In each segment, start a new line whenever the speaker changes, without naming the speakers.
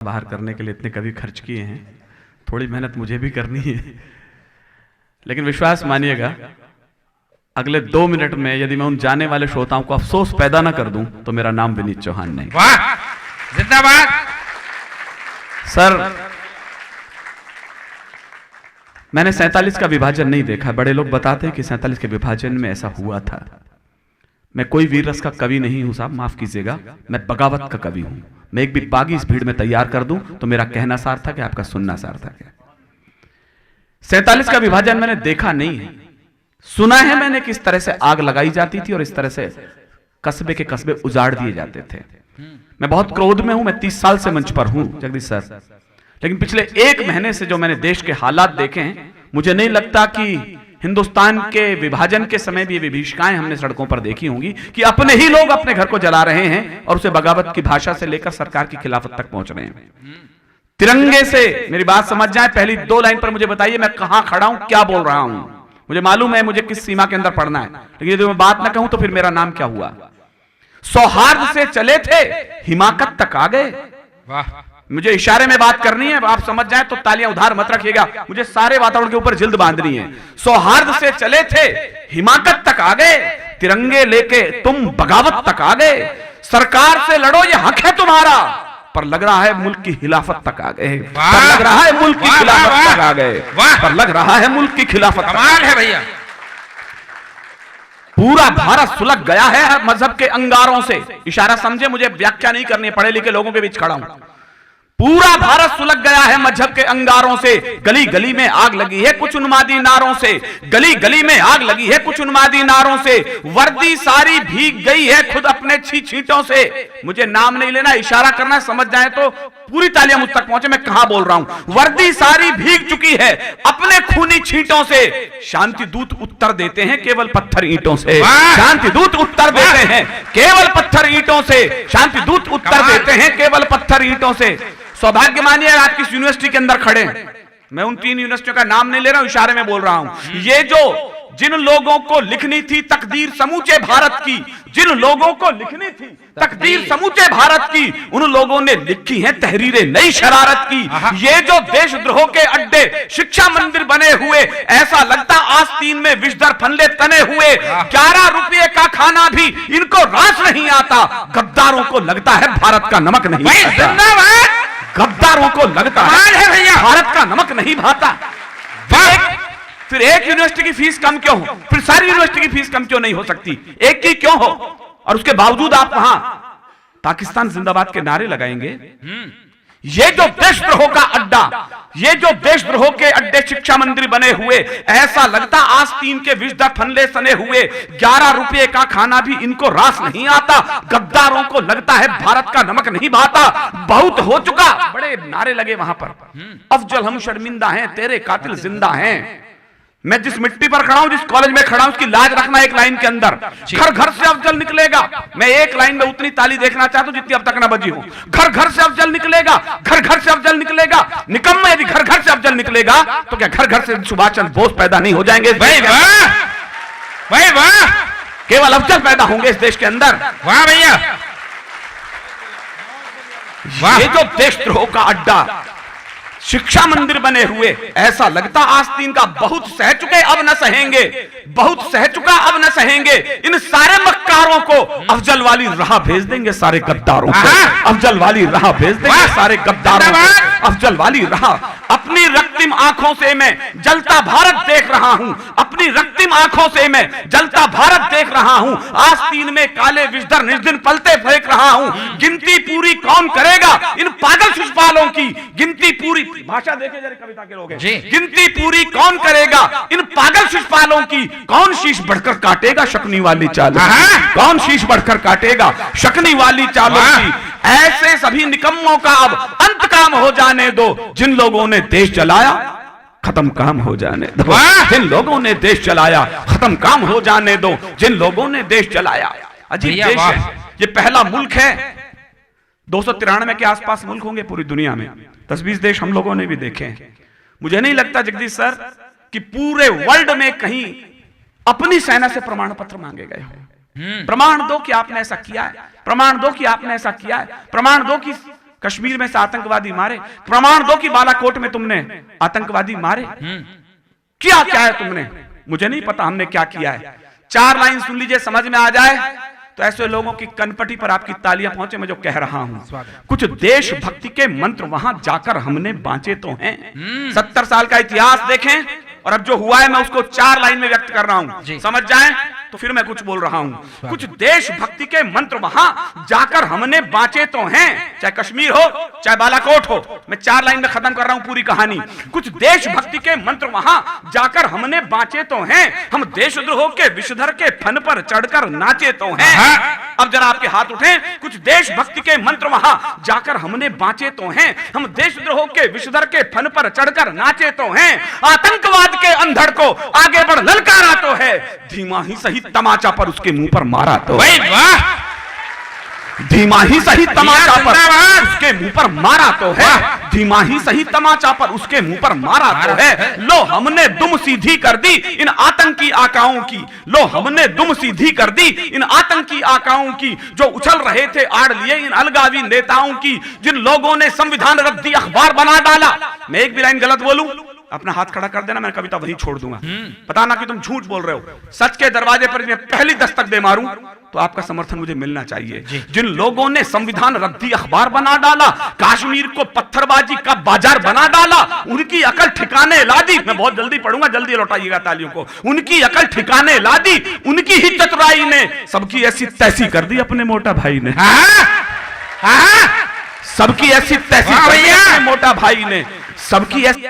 बाहर करने के लिए इतने कवि खर्च किए हैं, थोड़ी मेहनत मुझे भी करनी है। लेकिन विश्वास मानिएगा, अगले 2 मिनट में यदि मैं उन जाने वाले श्रोताओं को अफसोस पैदा ना कर दूं तो मेरा नाम विनीत चौहान नहीं।
वाह, जिंदाबाद
सर। मैंने 47 का विभाजन नहीं देखा। बड़े लोग बताते हैं कि 47 के विभाजन में ऐसा हुआ था। मैं कोई वीर रस का कवि नहीं हूं साहब, माफ कीजिएगा, मैं बगावत का कवि हूं। मैं एक भी बागी इस भीड़ में तैयार कर दूं तो मेरा कहना सार्थक है, आपका सुनना सार्थक है। 47 का विभाजन मैंने देखा नहीं है, सुना है मैंने किस तरह से आग लगाई जाती थी और इस तरह से कस्बे के कस्बे उजाड़ दिए जाते थे। मैं बहुत क्रोध में हूं, मैं 30 साल से मंच पर हूं जगदीश सर, लेकिन पिछले 1 महीने से जो मैंने देश के हालात देखे हैं, मुझे नहीं लगता कि हिंदुस्तान के विभाजन के समय भी ये विभीषिकाएं हमने सड़कों पर देखी होंगी कि अपने ही लोग अपने घर को जला रहे हैं और उसे बगावत की भाषा से लेकर सरकार की खिलाफत तक पहुंच रहे हैं। तिरंगे से मेरी बात समझ जाए, पहली 2 लाइन पर मुझे बताइए मैं कहां खड़ा हूं, क्या बोल रहा हूं। मुझे मालूम है मुझे किस सीमा के अंदर पढ़ना है, लेकिन यदि मैं बात ना कहूं तो फिर मेरा नाम क्या हुआ। सौहार्द से चले थे, हिमाकत तक आ गए।
वाह,
मुझे इशारे में बात करनी है, आप समझ जाएं तो तालियां उधार मत रखिएगा, मुझे सारे वातावरण के ऊपर जिल्द बांधनी है। सौहार्द से चले थे, हिमाकत तक आ गए, तिरंगे लेके तुम बगावत तक आ गए। सरकार से लड़ो ये हक है तुम्हारा, पर लग रहा है मुल्क की खिलाफत तक आ गए। पर लग रहा है मुल्क की खिलाफत तक आ गए। पर लग रहा है मुल्क की खिलाफत।
कमाल है भैया।
पूरा भारत सुलग गया है मजहब के अंगारों से। इशारा समझे, मुझे व्याख्या नहीं करनी, पढ़े लिखे लोगों के बीच खड़ा हूं। पूरा भारत सुलग गया है मजहब के अंगारों से। गली गली में आग लगी है कुछ उन्मादी नारों से। गली गली में आग लगी है कुछ उन्मादी नारों से। वर्दी सारी भीग गई है खुद अपने छींटों से। मुझे नाम नहीं लेना, इशारा करना, समझ जाए तो पूरी तालियां मुझ तक पहुंचे मैं कहां बोल रहा हूं। वर्दी सारी भीग चुकी है अपने खूनी छींटों से। शांति दूत उत्तर देते हैं केवल पत्थर ईंटों से। शांति दूत उत्तर देते हैं केवल पत्थर ईंटों से। शांति दूत उत्तर देते हैं केवल पत्थर ईंटों से। सौभाग्य मानिए आप किस यूनिवर्सिटी के अंदर खड़े हैं। मैं उन 3 यूनिवर्सिटियों का नाम नहीं ले रहा हूं, इशारे में बोल रहा हूं। ये जो जिन लोगों को लिखनी थी तकदीर समूचे भारत की, जिन लोगों को लिखनी थी तकदीर समूचे भारत की, उन लोगों ने लिखी है तहरीरें नई शरारत की। ये जो देशद्रोह के अड्डे शिक्षा मंदिर बने हुए, ऐसा लगता आस्तीन में विषधर फनले तने हुए। 11 रुपये का खाना भी इनको रास नहीं आता। गद्दारों को लगता है भारत का नमक नहीं आता। गद्दारों को लगता है भैया भारत का नमक नहीं भाता। फिर एक यूनिवर्सिटी की फीस कम क्यों हो, फिर सारी यूनिवर्सिटी की फीस कम क्यों नहीं हो सकती, एक की क्यों हो, और उसके बावजूद आप वहां पाकिस्तान जिंदाबाद के नारे लगाएंगे। ये जो देशद्रोह का अड्डा, ये जो देशद्रोह के अड्डे शिक्षा मंदिर बने हुए, ऐसा लगता आस्तीन के विषधर फनले सने हुए। 11 रुपये का खाना भी इनको रास नहीं आता। गद्दारों को लगता है भारत का नमक नहीं भाता। बहुत हो चुका, बड़े नारे लगे वहां पर। अफजल हम शर्मिंदा हैं, तेरे कातिल जिंदा हैं। मैं जिस मिट्टी पर खड़ा हूं, जिस कॉलेज में खड़ा हूं, उसकी लाज रखना एक लाइन के अंदर। घर घर से अफजल निकलेगा। मैं एक लाइन में उतनी ताली देखना चाहता हूं जितनी अब तक ना बजी हो। घर घर से अफजल निकलेगा, घर घर से अफजल निकलेगा। निकम्मा यदि घर घर से अफजल निकलेगा तो क्या घर घर से सुभाष चंद्र बोस पैदा नहीं हो जाएंगे?
भाई वाह, भाई वाह,
केवल अफजल पैदा होंगे इस देश के अंदर।
वाह भैया,
ये जो देशद्रोह का अड्डा शिक्षा मंदिर बने हुए, ऐसा लगता आस्तीन का बहुत सह चुके अब न सहेंगे, बहुत सह चुका अब न सहेंगे। इन सारे मक्कारों को अफजल वाली राह भेज देंगे, सारे गद्दारों को अफजल वाली राह भेज देंगे, सारे गद्दारों को अफजल वाली राह। अपनी रक्तिम आंखों से मैं जलता भारत देख रहा हूं, अपनी रक्तिम आंखों से मैं जलता भारत देख रहा हूं। आस्तीन में काले विषधर निर्दिन पलते फेंक रहा हूं। गिनती पूरी कौन करेगा इन पागल शिशुपालों की, गिनती पूरी, भाषा देखे जरा कविता के लोग, गिनती पूरी कौन करेगा इन पागल शिशुपालों की। कौन शीश बढ़कर काटेगा शकनी वाली चालों की, कौन शीश बढ़कर काटेगा शकनी वाली चालों की। ऐसे सभी निकम्मों का अब अंत काम हो जाने दो। जिन लोगों ने देश जलाया खत्म काम हो जाने दो। जिन लोगों ने देश जलाया खत्म काम हो जाने दो। जिन लोगों ने देश जलाया। अजीब देश है ये, पहला मुल्क है। 293 के आसपास मुल्क होंगे पूरी दुनिया में, 10-20 देश हम लोगों ने भी देखे हैं। मुझे नहीं लगता जगदीश सर कि पूरे वर्ल्ड में कहीं अपनी सेना से प्रमाण पत्र मांगे गए हो। प्रमाण दो कि आपने ऐसा किया है, प्रमाण दो कि आपने ऐसा किया है, प्रमाण दो कि कश्मीर में से आतंकवादी मारे, प्रमाण दो कि बालाकोट में तुमने आतंकवादी मारे। क्या क्या है तुमने, मुझे नहीं पता हमने क्या किया है। 4 लाइन सुन लीजिए, समझ में आ जाए तो ऐसे लोगों की कनपटी पर आपकी तालियां पहुंचे। मैं जो कह रहा हूं, कुछ देशभक्ति के मंत्र वहां जाकर हमने बांचे तो हैं। 70 साल का इतिहास देखें और अब जो हुआ है मैं उसको 4 लाइन में व्यक्त कर रहा हूं, समझ जाएं तो फिर मैं कुछ बोल रहा हूं। कुछ देशभक्ति के मंत्र वहां जाकर हमने बांचे तो हैं, चाहे कश्मीर हो चाहे बालाकोट हो। मैं 4 लाइन में खत्म कर रहा हूं पूरी कहानी। कुछ देशभक्ति के मंत्र वहां जाकर हमने बांचे तो हैं, हम देशद्रोह के विषधर के फन पर चढ़कर नाचे तो हैं। अब जरा आपके हाथ उठें। कुछ देशभक्ति के मंत्र वहां जाकर हमने बांचे तो हैं, हम देशद्रोह के विषधर के फन पर चढ़कर नाचे तो हैं। आतंकवाद के अंधड़ को आगे बढ़ ललकारा तो है, धीमा ही सही तमाचा पर उसके मुंह पर मारा तो है।
वाह,
धीमा ही सही तमाचा पर उसके मुंह पर मारा तो है, धीमा ही सही तमाचा पर उसके मुंह पर मारा तो है। लो हमने दुम सीधी कर दी इन आतंकी आकाओं की, लो हमने दुम सीधी कर दी इन आतंकी आकाओं की, जो उछल रहे थे आड़ लिए इन अलगावी नेताओं की, जिन लोगों ने संविधान रद्दी अखबार बना डाला। मैं एक भी लाइन गलत बोलूं अपना हाथ खड़ा कर देना, मैं कविता वहीं छोड़ दूंगा। बताना कि तुम झूठ बोल रहे हो। सच के दरवाजे पर मैं पहली दस्तक दे मारूं तो आपका समर्थन मुझे मिलना चाहिए। जिन लोगों ने संविधान रद्दी अखबार बना डाला, कश्मीर को पत्थरबाजी का बाजार बना डाला, उनकी अकल ठिकाने ला दी। मैं बहुत जल्दी पढ़ूंगा, जल्दी लौटाइएगा तालियों को। उनकी अकल ठिकाने ला दी, उनकी ही चतुराई ने सबकी ऐसी तैसी कर दी अपने मोटा भाई ने। सबकी ऐसी तैसी कर दी अपने मोटा भाई ने, सबकी ऐसी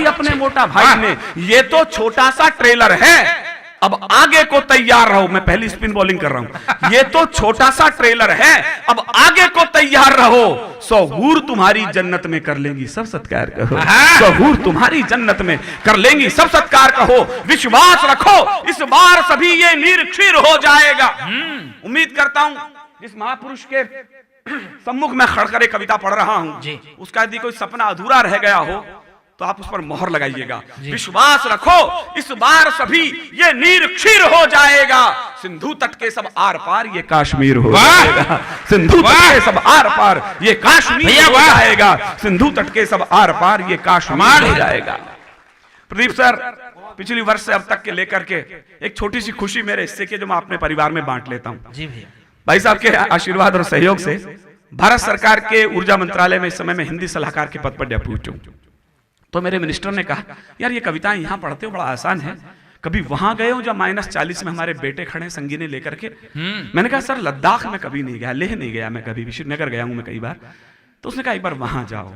अपने मोटा भाई ने। ये तो छोटा सा ट्रेलर है, अब आगे को तैयार रहो। मैं पहली स्पिन बॉलिंग कर रहा हूं। ये तो छोटा सा ट्रेलर है, अब आगे को तैयार रहो। सहूर तुम्हारी जन्नत में कर लेंगी सब सत्कार कहो, सहूर तुम्हारी जन्नत में कर लेंगी सब सत्कार कहो। विश्वास रखो इस बार सभी ये निरक्षीर हो जाएगा। उम्मीद करता हूं जिस महापुरुष के सम्मुख में खड़कर एक कविता पढ़ रहा हूं, उसका यदि कोई सपना अधूरा रह गया हो तो आप उस पर मोहर लगाइएगा। विश्वास रखो इस बार सभी ये निरक्षीर हो जाएगा। सिंधु तट के सब आर पार ये कश्मीर हो जाएगा, सिंधु तट के सब आर पार ये कश्मीर हो जाएगा, सिंधु तट के सब आर पार ये कश्मीर हो जाएगा। प्रदीप सर, पिछली वर्ष से अब तक के लेकर के एक छोटी सी खुशी मेरे हिस्से की जो मैं अपने परिवार में बांट लेता हूं।
जी भैया,
भाई साहब के आशीर्वाद और सहयोग से भारत सरकार के ऊर्जा मंत्रालय में इस समय मैं हिंदी सलाहकार के पद पर डेप्यूटी हूं। तो मेरे मिनिस्टर ने कहा, यार ये कविताएं यहां पढ़ते हो बड़ा आसान है, कभी वहां गए हो जब -40 में हमारे बेटे खड़े संगीने लेकर के? मैंने कहा सर लद्दाख में कभी नहीं गया, लेह नहीं गया मैं कभी भी, श्रीनगर गया हूं मैं कई बार। तो उसने कहा एक बार वहां जाओ।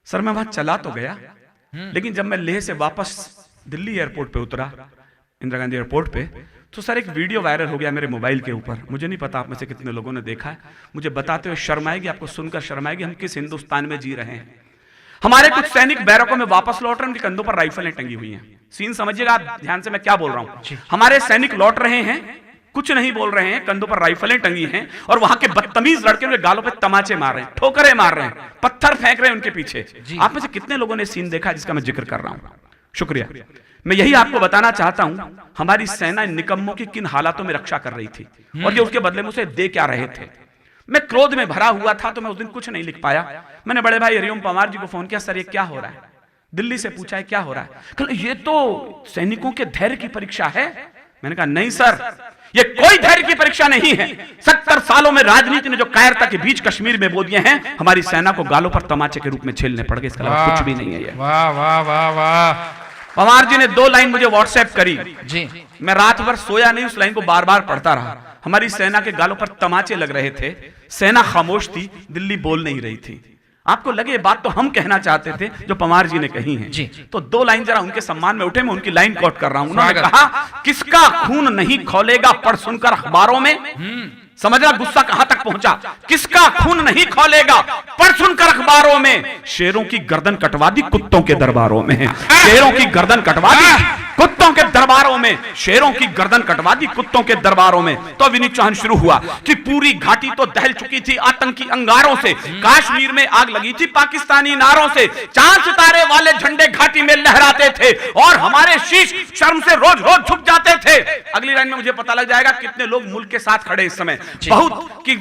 सर मैं वहां चला तो गया, लेकिन जब मैं लेह से वापस दिल्ली एयरपोर्ट पे उतरा, इंदिरा गांधी एयरपोर्ट पे, तो सर एक वीडियो वायरल हो गया मेरे मोबाइल के ऊपर। मुझे नहीं पता आप में से कितने लोगों ने देखा है, मुझे बताते हुए शर्म आएगी, आपको सुनकर शर्म आएगी हम किस हिंदुस्तान में जी रहे हैं। हमारे कुछ सैनिक बैरकों में वापस लौट रहे हैं, उनके कंधों पर राइफलें टंगी हुई हैं। सीन समझिएगा आप ध्यान से, मैं क्या बोल रहा हूं। हमारे सैनिक लौट रहे हैं, कुछ नहीं बोल रहे हैं, कंधों पर राइफलें टंगी हैं, और वहां के बदतमीज लड़के उनके गालों पे तमाचे मार रहे हैं, ठोकरें मार रहे हैं, पत्थर फेंक रहे हैं उनके पीछे। आप में से कितने लोगों ने सीन देखा जिसका मैं जिक्र कर रहा हूं? शुक्रिया। मैं यही आपको बताना चाहता हूं, हमारी सेना इन निकम्मों की किन हालातों में रक्षा कर रही थी और ये उसके बदले में उसे दे क्या रहे थे। मैं क्रोध में भरा हुआ था तो मैं उस दिन कुछ नहीं लिख पाया। मैंने बड़े भाई हरिओम पवार जी को फोन किया, सर ये क्या हो रहा है? दिल्ली से पूछा है क्या हो रहा है? कल ये तो सैनिकों के धैर्य की परीक्षा है। मैंने कहा नहीं सर, ये कोई धैर्य की परीक्षा नहीं है। 70 सालों में राजनीति ने जो कायरता के बीच कश्मीर में बो दिए हैं, हमारी सेना को गालों पर तमाचे के रूप में झेलने पड़ गए, इसके अलावा कुछ भी नहीं है ये।
वाह वाह वाह वाह।
पवार जी ने 2 लाइन मुझे व्हाट्सएप करी
जी,
मैं रात भर सोया नहीं, उस लाइन को बार बार पढ़ता रहा। हमारी सेना के गालों पर तमाचे लग रहे थे, सेना खामोश थी, दिल्ली बोल नहीं रही थी। आपको लगे ये बात तो हम कहना चाहते थे जो पवार जी ने कही है जी। तो 2 लाइन जरा उनके सम्मान में उठे, मैं उनकी लाइन कोट कर रहा हूं। उन्होंने कहा, किसका खून नहीं खौलेगा पढ़ सुनकर अखबारों में। समझना गुस्सा कहां तक पहुंचा। किसका खून नहीं खौलेगा पढ़ सुनकर अखबारों में, शेरों की गर्दन कटवा दी कुत्तों के दरबारों में, शेरों की गर्दन कटवा दी कुत्तों के दरबारों में, शेरों की गर्दन कटवा दी कुत्तों के दरबारों में। तो विनिचहन शुरू हुआ कि पूरी घाटी तो दहल चुकी थी आतंकी अंगारों से, कश्मीर में आग लगी थी पाकिस्तानी नारों से, चांद सितारे वाले झंडे घाटी में लहराते थे और हमारे शीश शर्म से रोज रोज झुक जाते थे। अगली लाइन में मुझे पता लग जाएगा कितने लोग मुल्क के साथ खड़े इस समय। बहुत की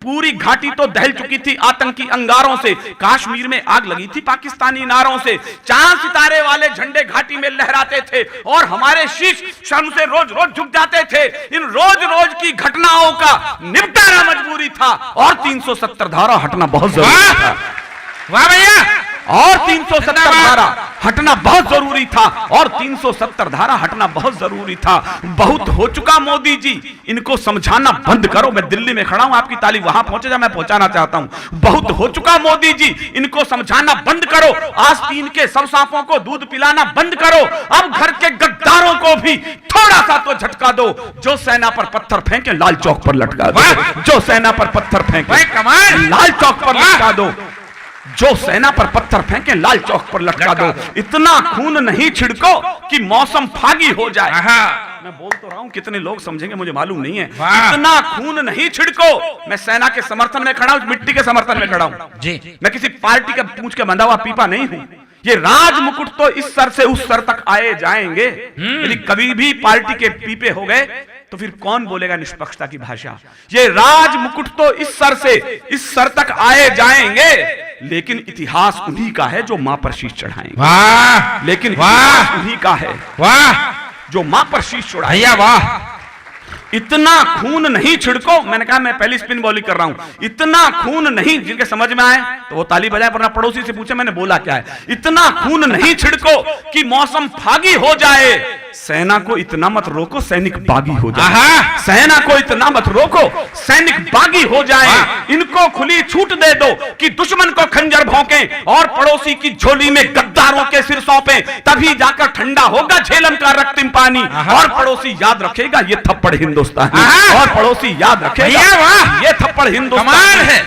पूरी घाटी तो दहल चुकी थी आतंकी अंगारों से, कश्मीर में आग लगी थी पाकिस्तानी नारों से, चांद सितारे वाले झंडे घाटी में लहराते थे और हमारे शीश शर्म से रोज रोज झुक जाते थे। इन रोज रोज की घटनाओं का निपटारा मजबूरी था और 370 धारा हटना बहुत जरूरी था।
वाह भैया,
और 370 धारा हटना बहुत जरूरी था और 370 धारा हटना बहुत जरूरी था। बहुत हो चुका मोदी जी, इनको समझाना बंद करो। मैं दिल्ली में खड़ा हूं, आपकी ताली वहां पहुंचे जा, मैं पहुंचाना चाहता हूं। बहुत हो चुका मोदी जी, इनको समझाना बंद करो। आस्तीन के सब सांपों को दूध पिलाना बंद करो। अब घर के गद्दारों को भी थोड़ा सा तो झटका दो। जो सेना पर पत्थर फेंके लाल चौक पर लटका दो। जो सेना पर पत्थर फेंके लाल चौक पर लटका दो। जो सेना पर पत्थर फेंके लाल चौक पर लटका दो। इतना खून नहीं छिड़को कि मौसम फागी हो जाए। मैं बोल तो रहा हूं, कितने लोग समझेंगे मुझे मालूम नहीं है। इतना खून नहीं छिड़को। मैं सेना के समर्थन में खड़ा हूं, मिट्टी के समर्थन में खड़ा हूं जी। मैं किसी पार्टी का पूंछ के बंधा हुआ पीपा नहीं हूं। ये राज मुकुट तो इस सर से उस सर तक आए जाएंगे। यदि कभी भी पार्टी के पीपे हो गए तो फिर कौन बोलेगा निष्पक्षता की भाषा। ये राज मुकुट तो इस सर से इस सर तक आए जाएंगे, लेकिन इतिहास उन्हीं का है जो मां पर शीश चढ़ाएंगे।
वाह,
लेकिन इतिहास उन्हीं का है
वाह,
जो मां पर शीश चढ़ाएंगे।
भैया वाह।
इतना खून नहीं छिड़को। मैंने कहा मैं पहली स्पिन बॉलिंग कर रहा हूं। इतना खून नहीं, जिनके समझ में आए तो वो ताली बजाए, वरना पड़ोसी से पूछे मैंने बोला क्या है। इतना खून नहीं छिड़को कि मौसम फागी हो जाए। सेना को इतना मत रोको सैनिक बागी हो जाए। सेना को इतना मत रोको सैनिक बागी हो जाए। इनको खुली छूट दे दो कि दुश्मन को खंजर भौंके और पड़ोसी की झोली में गद्दारों के सिर सौंपे। तभी जाकर ठंडा होगा झेलम का रक्तिम पानी और पड़ोसी याद रखेगा ये थप्पड़ हिंदुस्तानी। और पड़ोसी याद रखेगा ये थप्पड़ हिंदुस्तानी है।